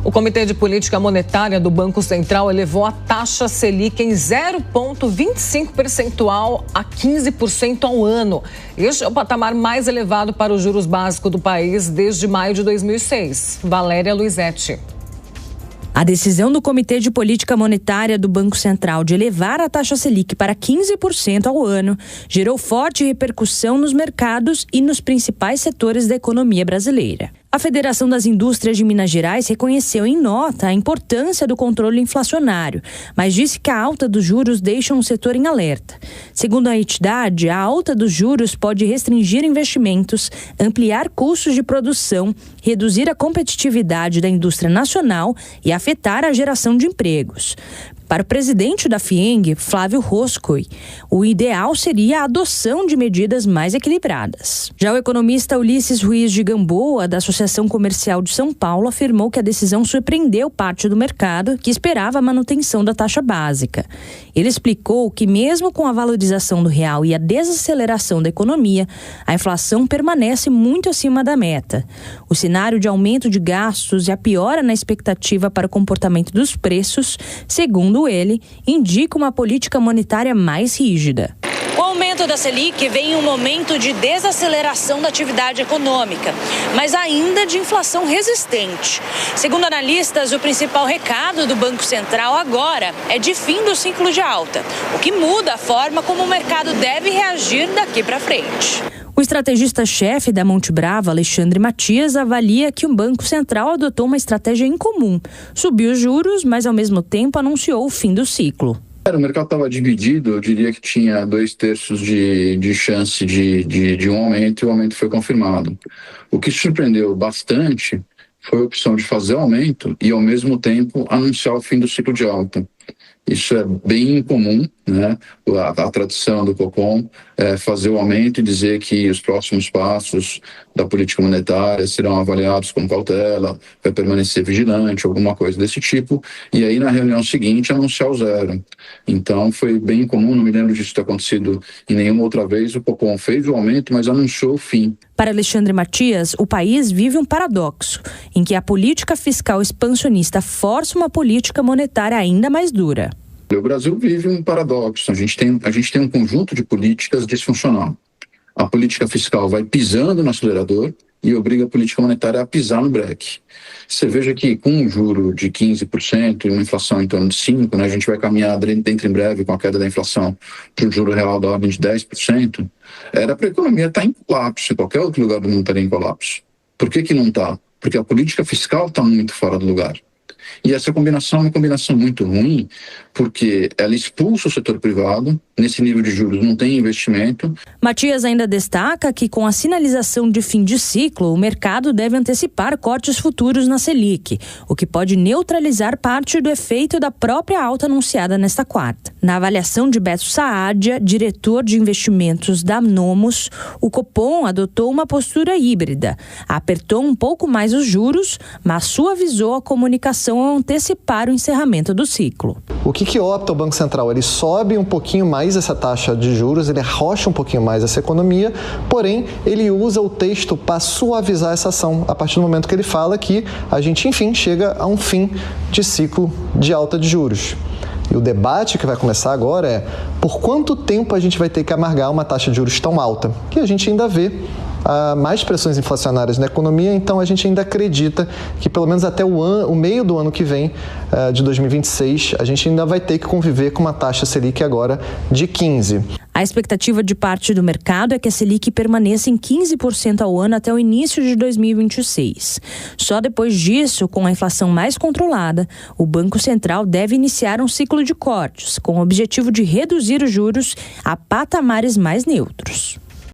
O Comitê de Política Monetária do Banco Central elevou a taxa Selic em 0,25 percentual a 15% ao ano. Este é o patamar mais elevado para os juros básicos do país desde maio de 2006. Valéria Luizetti. A decisão do Comitê de Política Monetária do Banco Central de elevar a taxa Selic para 15% ao ano gerou forte repercussão nos mercados e nos principais setores da economia brasileira. A Federação das Indústrias de Minas Gerais reconheceu em nota a importância do controle inflacionário, mas disse que a alta dos juros deixa o setor em alerta. Segundo a entidade, a alta dos juros pode restringir investimentos, ampliar custos de produção, reduzir a competitividade da indústria nacional e afetar a geração de empregos. Para o presidente da FIENG, Flávio Roscoe, o ideal seria a adoção de medidas mais equilibradas. Já o economista Ulisses Ruiz de Gamboa, da Associação Comercial de São Paulo, afirmou que a decisão surpreendeu parte do mercado, que esperava a manutenção da taxa básica. Ele explicou que mesmo com a valorização do real e a desaceleração da economia, a inflação permanece muito acima da meta. O cenário de aumento de gastos e a piora na expectativa para o comportamento dos preços, segundo ele, indica uma política monetária mais rígida. O aumento da Selic vem em um momento de desaceleração da atividade econômica, mas ainda de inflação resistente. Segundo analistas, o principal recado do Banco Central agora é de fim do ciclo de alta, o que muda a forma como o mercado deve reagir daqui para frente. O estrategista-chefe da Monte Bravo, Alexandre Matias, avalia que o Banco Central adotou uma estratégia incomum. Subiu os juros, mas ao mesmo tempo anunciou o fim do ciclo. O mercado estava dividido, eu diria que tinha 2/3 de chance de um aumento, e o aumento foi confirmado. O que surpreendeu bastante foi a opção de fazer o aumento e, ao mesmo tempo, anunciar o fim do ciclo de alta. Isso é bem incomum, né? A tradição do Copom é fazer o aumento e dizer que os próximos passos da política monetária serão avaliados com cautela, vai permanecer vigilante, alguma coisa desse tipo, e aí na reunião seguinte anunciar o zero. Então foi bem incomum, não me lembro disso ter acontecido em nenhuma outra vez. O Copom fez o aumento, mas anunciou o fim. Para Alexandre Matias, o país vive um paradoxo, em que a política fiscal expansionista força uma política monetária ainda mais dura. O Brasil vive um paradoxo. A gente tem um conjunto de políticas disfuncional. A política fiscal vai pisando no acelerador e obriga a política monetária a pisar no breque. Você veja que com um juro de 15% e uma inflação em torno de 5%, né, a gente vai caminhar dentro em breve com a queda da inflação para um juro real da ordem de 10%, era para a economia estar em colapso. Em qualquer outro lugar do mundo estaria em colapso. Por que não está? Porque a política fiscal está muito fora do lugar. E essa combinação é uma combinação muito ruim, porque ela expulsa o setor privado, nesse nível de juros não tem investimento. Matias ainda destaca que com a sinalização de fim de ciclo, o mercado deve antecipar cortes futuros na Selic, o que pode neutralizar parte do efeito da própria alta anunciada nesta quarta. Na avaliação de Beto Saadia, diretor de investimentos da Nomos, o Copom adotou uma postura híbrida. Apertou um pouco mais os juros, mas suavizou a comunicação ao antecipar o encerramento do ciclo. O que opta o Banco Central? Ele sobe um pouquinho mais essa taxa de juros, ele arrocha um pouquinho mais essa economia, porém ele usa o texto para suavizar essa ação, a partir do momento que ele fala que a gente, enfim, chega a um fim de ciclo de alta de juros. E o debate que vai começar agora é por quanto tempo a gente vai ter que amargar uma taxa de juros tão alta, que a gente ainda vê mais pressões inflacionárias na economia, então a gente ainda acredita que pelo menos até o meio do ano que vem, de 2026, a gente ainda vai ter que conviver com uma taxa Selic agora de 15%. A expectativa de parte do mercado é que a Selic permaneça em 15% ao ano até o início de 2026. Só depois disso, com a inflação mais controlada, o Banco Central deve iniciar um ciclo de cortes, com o objetivo de reduzir os juros a patamares mais neutros.